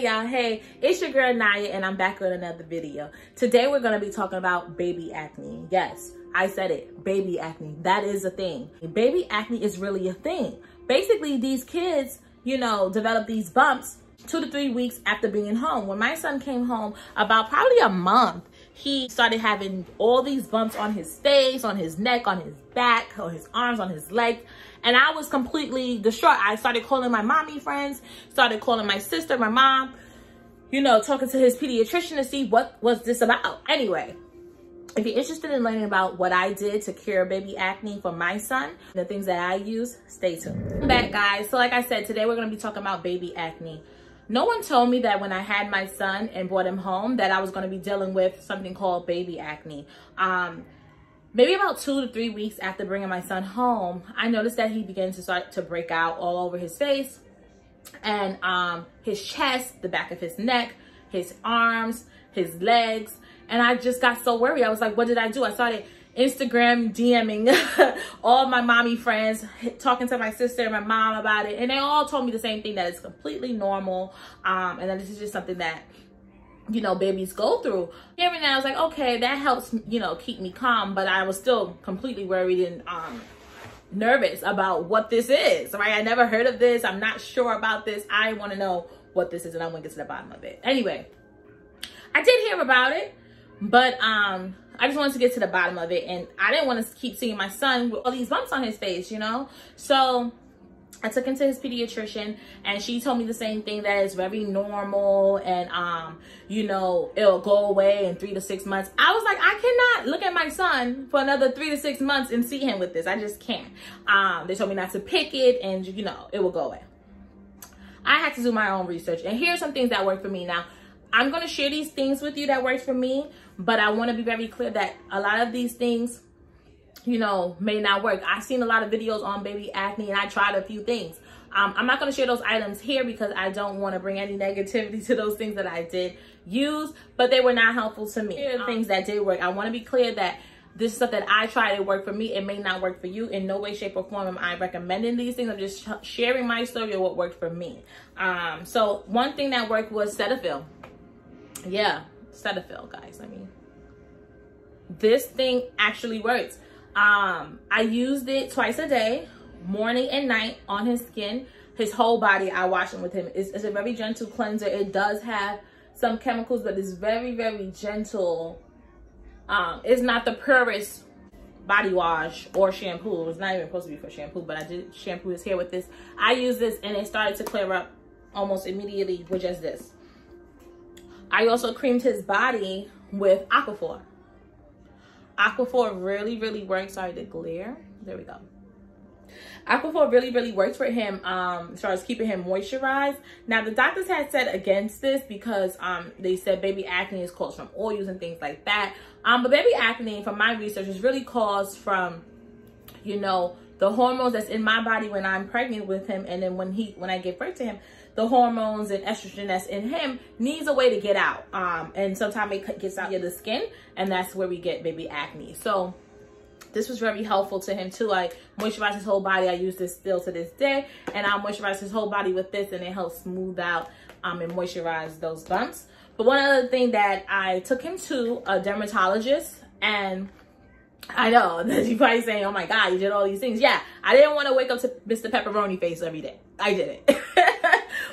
y'all, hey, it's your girl Naya and I'm back with another video. Today we're going to be talking about baby acne. Yes, I said it, baby acne. That is a thing. Baby acne is really a thing. Basically, these kids, you know, develop these bumps 2 to 3 weeks after being home. When my son came home, about probably a month, he started having all these bumps on his face, on his neck, on his back, on his arms, on his legs. And I was completely distraught. I started calling my mommy friends, started calling my sister, my mom, you know, talking to his pediatrician to see what was this about. Anyway, if you're interested in learning about what I did to cure baby acne for my son, the things that I use, stay tuned. I'm back, guys. So like I said, today we're going to be talking about baby acne. No one told me that when I had my son and brought him home that I was going to be dealing with something called baby acne. Maybe about 2 to 3 weeks after bringing my son home, I noticed that he began to start to break out all over his face and his chest, the back of his neck, his arms, his legs. And I just got so worried. I was like, what did I do? I started Instagram DMing all my mommy friends, talking to my sister and my mom about it. And they all told me the same thing, that it's completely normal. And that this is just something that, you know, babies go through. Hearing that, I was like, okay, that helps, you know, keep me calm. But I was still completely worried and nervous about what this is, right? I never heard of this. I'm not sure about this. I want to know what this is, and I want to get to the bottom of it. Anyway, I did hear about it, but I just wanted to get to the bottom of it. And I didn't want to keep seeing my son with all these bumps on his face, you know? So I took him to his pediatrician, and she told me the same thing, that it's very normal and, you know, it'll go away in 3 to 6 months. I was like, I cannot look at my son for another 3 to 6 months and see him with this. I just can't. They told me not to pick it and, you know, it will go away. I had to do my own research, and here's some things that work for me. Now, I'm going to share these things with you that works for me, but I want to be very clear that a lot of these things, you know, may not work. I've seen a lot of videos on baby acne, and I tried a few things. I'm not going to share those items here because I don't want to bring any negativity to those things that I did use, but they were not helpful to me. Here are things that did work. I want to be clear that this stuff that I tried, it worked for me. It may not work for you. In no way, shape, or form am I recommending these things. I'm just sharing my story of what worked for me. So one thing that worked was Cetaphil. Yeah, Cetaphil, guys. I mean, this thing actually works. I used it twice a day, morning and night, on his skin. His whole body, I wash him with him. It's a very gentle cleanser. It does have some chemicals, but it's very, very gentle. It's not the purest body wash or shampoo. It's not even supposed to be for shampoo, but I did shampoo his hair with this. I used this, and it started to clear up almost immediately with just this. I also creamed his body with Aquaphor. Aquaphor really, really works. Sorry, the glare. There we go. Aquaphor really, really works for him as far as keeping him moisturized. Now, the doctors had said against this because they said baby acne is caused from oils and things like that. But baby acne, from my research, is really caused from, you know, the hormones that's in my body when I'm pregnant with him, and then when I give birth to him, the hormones and estrogen that's in him needs a way to get out. And sometimes it gets out of the skin, and that's where we get baby acne. So this was very helpful to him too. I moisturize his whole body. I use this still to this day, and I moisturize his whole body with this, and it helps smooth out and moisturize those bumps. But one other thing that I took him to a dermatologist, and I know that you're probably saying, oh my God, you did all these things. Yeah, I didn't want to wake up to Mr. Pepperoni face every day. I did it.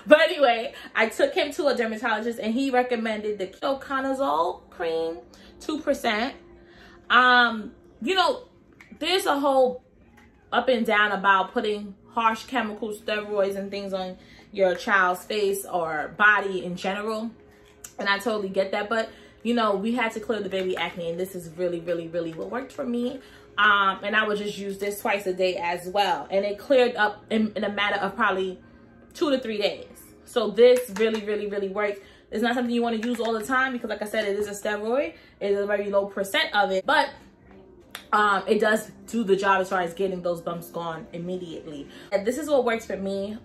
But anyway, I took him to a dermatologist, and he recommended the ketoconazole cream, 2%. You know, there's a whole up and down about putting harsh chemicals, steroids, and things on your child's face or body in general. And I totally get that. But, you know, we had to clear the baby acne, and this is really, really, really what worked for me. And I would just use this twice a day as well. And it cleared up in a matter of probably 2 to 3 days. So this really, really, really works. It's not something you want to use all the time because, like I said, it is a steroid. It is a very low % of it. But it does do the job as far as getting those bumps gone immediately. And this is what works for me.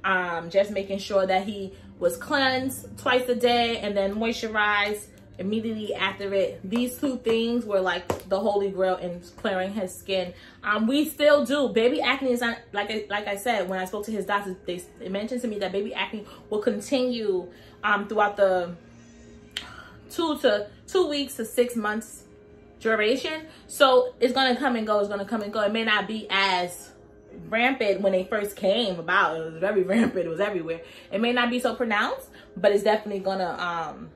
Just making sure that he was cleansed twice a day and then moisturized immediately after it. These two things were like the holy grail in clearing his skin. We still do. Baby acne is not, like I said, when I spoke to his doctors, they mentioned to me that baby acne will continue throughout the 2 weeks to 6 months duration. So it's gonna come and go. It's gonna come and go. It may not be as rampant when they first came about. It was very rampant. It was everywhere. It may not be so pronounced, but it's definitely gonna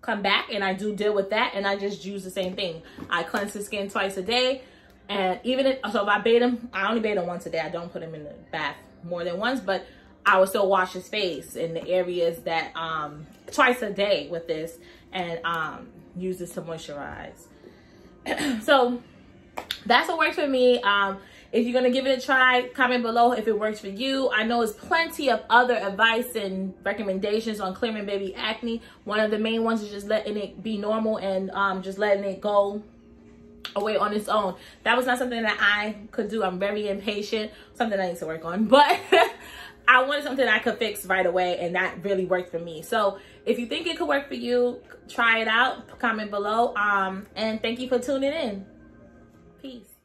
come back, and I do deal with that. And I just use the same thing. I cleanse the skin twice a day, and even if I bathe him, I only bathe him once a day. I don't put him in the bath more than once, but I will still wash his face in the areas that twice a day with this, and use this to moisturize. So that's what works for me. If you're gonna give it a try, comment below if it works for you. I know there's plenty of other advice and recommendations on clearing baby acne. One of the main ones is just letting it be normal and just letting it go away on its own. That was not something that I could do. I'm very impatient, something I need to work on, but I wanted something I could fix right away, and that really worked for me. So if you think it could work for you, try it out, comment below, and thank you for tuning in. Peace.